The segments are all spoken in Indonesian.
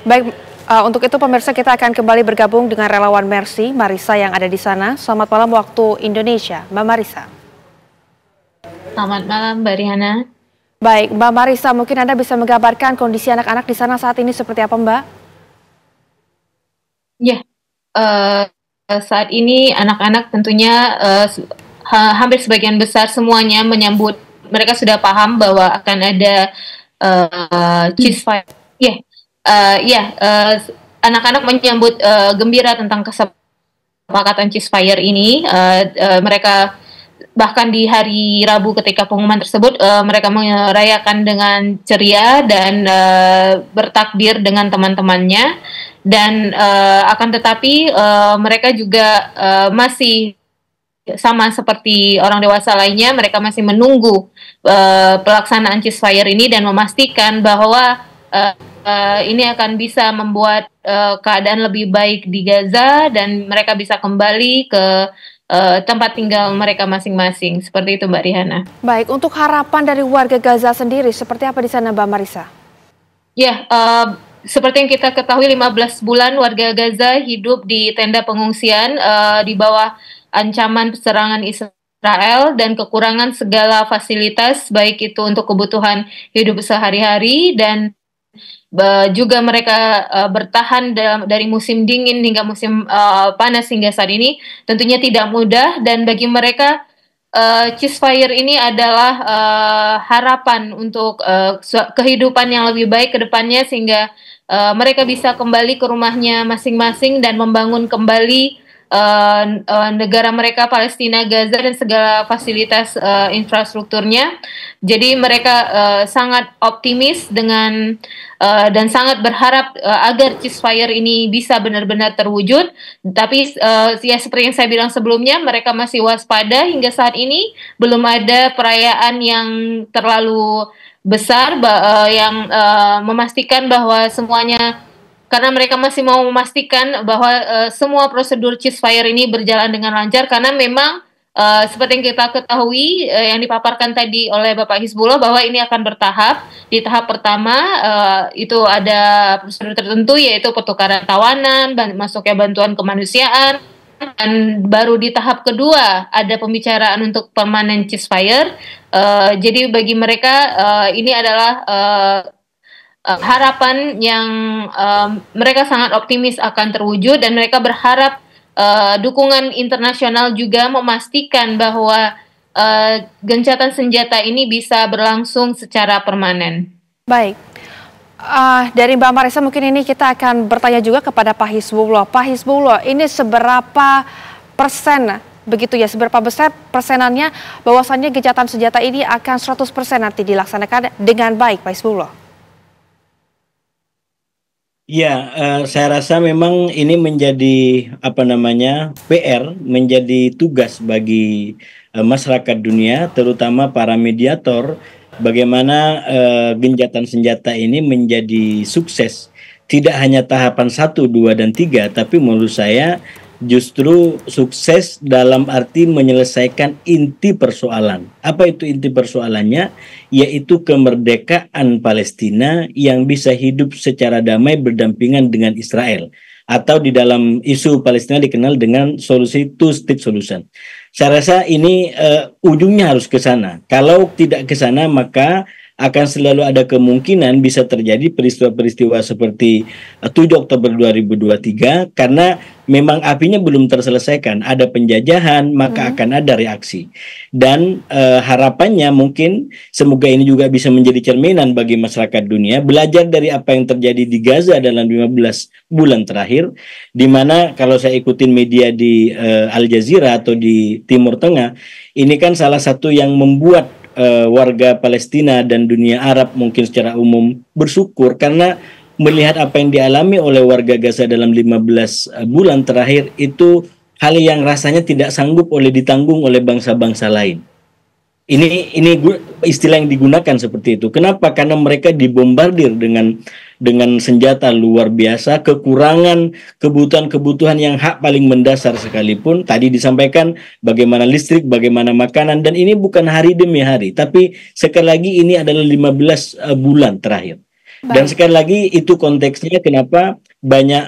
Baik, untuk itu pemirsa kita akan kembali bergabung dengan relawan Mercy, Marisa yang ada di sana. Selamat malam waktu Indonesia, Mbak Marisa. Selamat malam, Mbak Riana. Baik, Mbak Marisa, mungkin Anda bisa menggambarkan kondisi anak-anak di sana saat ini seperti apa, Mbak? Ya, saat ini anak-anak tentunya hampir sebagian besar semuanya menyambut, mereka sudah paham bahwa akan ada ceasefire. Anak-anak menyambut gembira tentang kesepakatan ceasefire ini. Mereka bahkan di hari Rabu ketika pengumuman tersebut, mereka merayakan dengan ceria dan bertakbir dengan teman-temannya. Dan akan tetapi mereka juga masih sama seperti orang dewasa lainnya, mereka masih menunggu pelaksanaan ceasefire ini dan memastikan bahwa ini akan bisa membuat keadaan lebih baik di Gaza dan mereka bisa kembali ke tempat tinggal mereka masing-masing. Seperti itu, Mbak Riana. Baik, untuk harapan dari warga Gaza sendiri, seperti apa di sana, Mbak Marisa? Ya, seperti yang kita ketahui 15 bulan warga Gaza hidup di tenda pengungsian di bawah ancaman serangan Israel dan kekurangan segala fasilitas, baik itu untuk kebutuhan hidup sehari-hari dan juga mereka bertahan dari musim dingin hingga musim panas hingga saat ini tentunya tidak mudah, dan bagi mereka ceasefire ini adalah harapan untuk kehidupan yang lebih baik ke depannya, sehingga mereka bisa kembali ke rumahnya masing-masing dan membangun kembali negara mereka, Palestina, Gaza, dan segala fasilitas infrastrukturnya. Jadi mereka sangat optimis dengan dan sangat berharap agar ceasefire ini bisa benar-benar terwujud. Tapi ya seperti yang saya bilang sebelumnya, mereka masih waspada. Hingga saat ini belum ada perayaan yang terlalu besar yang memastikan bahwa semuanya, karena mereka masih mau memastikan bahwa semua prosedur ceasefire ini berjalan dengan lancar, karena memang seperti yang kita ketahui yang dipaparkan tadi oleh Bapak Hizbullah bahwa ini akan bertahap. Di tahap pertama itu ada prosedur tertentu, yaitu pertukaran tawanan, masuknya bantuan kemanusiaan, dan baru di tahap kedua ada pembicaraan untuk permanent ceasefire. Jadi bagi mereka ini adalah harapan yang mereka sangat optimis akan terwujud, dan mereka berharap dukungan internasional juga memastikan bahwa gencatan senjata ini bisa berlangsung secara permanen. Baik, dari Mbak Marisa mungkin ini kita akan bertanya juga kepada Pak Hizbullah. Pak Hizbullah, ini seberapa persen begitu ya, seberapa besar persenannya bahwasannya gencatan senjata ini akan 100% nanti dilaksanakan dengan baik, Pak Hizbullah? Ya, saya rasa memang ini menjadi PR, menjadi tugas bagi masyarakat dunia, terutama para mediator, bagaimana gencatan senjata ini menjadi sukses. Tidak hanya tahapan 1, 2, dan 3, tapi menurut saya justru sukses dalam arti menyelesaikan inti persoalan. Apa itu inti persoalannya? Yaitu kemerdekaan Palestina yang bisa hidup secara damai berdampingan dengan Israel. Atau di dalam isu Palestina dikenal dengan solusi two-state solution. Saya rasa ini ujungnya harus ke sana. Kalau tidak ke sana, maka akan selalu ada kemungkinan bisa terjadi peristiwa-peristiwa seperti 7 Oktober 2023, karena memang apinya belum terselesaikan, ada penjajahan, maka akan ada reaksi. Dan harapannya mungkin semoga ini juga bisa menjadi cerminan bagi masyarakat dunia, belajar dari apa yang terjadi di Gaza dalam 15 bulan terakhir, di mana kalau saya ikutin media di Al Jazeera atau di Timur Tengah, ini kan salah satu yang membuat warga Palestina dan dunia Arab mungkin secara umum bersyukur, karena melihat apa yang dialami oleh warga Gaza dalam 15 bulan terakhir itu hal yang rasanya tidak sanggup ditanggung oleh bangsa-bangsa lain. Ini istilah yang digunakan seperti itu. Kenapa? Karena mereka dibombardir dengan senjata luar biasa, kekurangan kebutuhan-kebutuhan yang hak paling mendasar sekalipun. Tadi disampaikan bagaimana listrik, bagaimana makanan, dan ini bukan hari demi hari, tapi sekali lagi ini adalah 15 bulan terakhir. Dan Baik. sekali lagi itu konteksnya kenapa banyak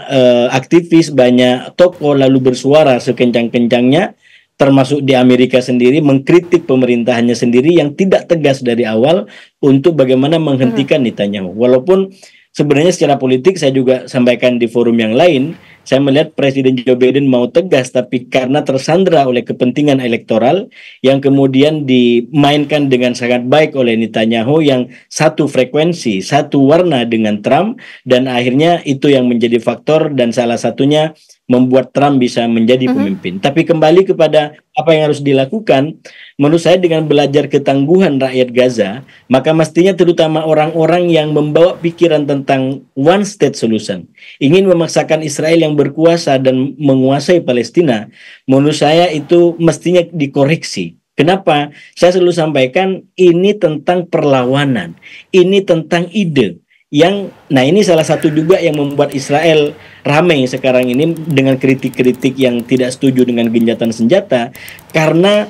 aktivis, banyak tokoh lalu bersuara sekencang-kencangnya, termasuk di Amerika sendiri mengkritik pemerintahannya sendiri yang tidak tegas dari awal untuk bagaimana menghentikan Netanyahu. Walaupun sebenarnya secara politik saya juga sampaikan di forum yang lain, saya melihat Presiden Joe Biden mau tegas, tapi karena tersandra oleh kepentingan elektoral yang kemudian dimainkan dengan sangat baik oleh Netanyahu yang satu frekuensi, satu warna dengan Trump, dan akhirnya itu yang menjadi faktor dan salah satunya membuat Trump bisa menjadi pemimpin. Tapi kembali kepada apa yang harus dilakukan, menurut saya dengan belajar ketangguhan rakyat Gaza, maka mestinya terutama orang-orang yang membawa pikiran tentang one state solution, ingin memaksakan Israel yang berkuasa dan menguasai Palestina, menurut saya itu mestinya dikoreksi. Kenapa? Saya selalu sampaikan ini tentang perlawanan, ini tentang ide. Nah ini salah satu juga yang membuat Israel ramai sekarang ini dengan kritik-kritik yang tidak setuju dengan genjatan senjata, karena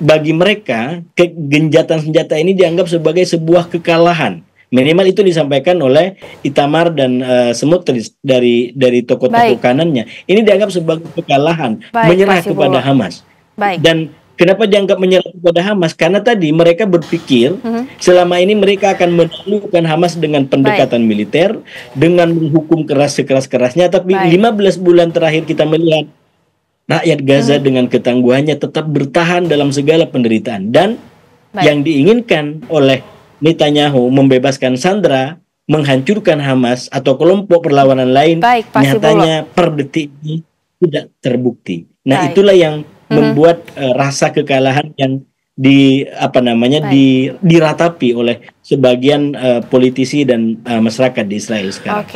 bagi mereka genjatan senjata ini dianggap sebagai sebuah kekalahan. Minimal itu disampaikan oleh Itamar dan Smotrich dari tokoh-tokoh kanannya. Ini dianggap sebagai kekalahan, menyerah kepada Hamas. Dan kenapa dianggap menyerah kepada Hamas? Karena tadi mereka berpikir selama ini mereka akan menaklukkan Hamas dengan pendekatan militer, dengan menghukum keras sekeras-kerasnya. Tapi 15 bulan terakhir kita melihat rakyat Gaza dengan ketangguhannya tetap bertahan dalam segala penderitaan. Dan yang diinginkan oleh Netanyahu membebaskan sandera, menghancurkan Hamas atau kelompok perlawanan lain, nyatanya per detik ini tidak terbukti. Nah itulah yang membuat rasa kekalahan yang diratapi oleh sebagian politisi dan masyarakat di Israel sekarang.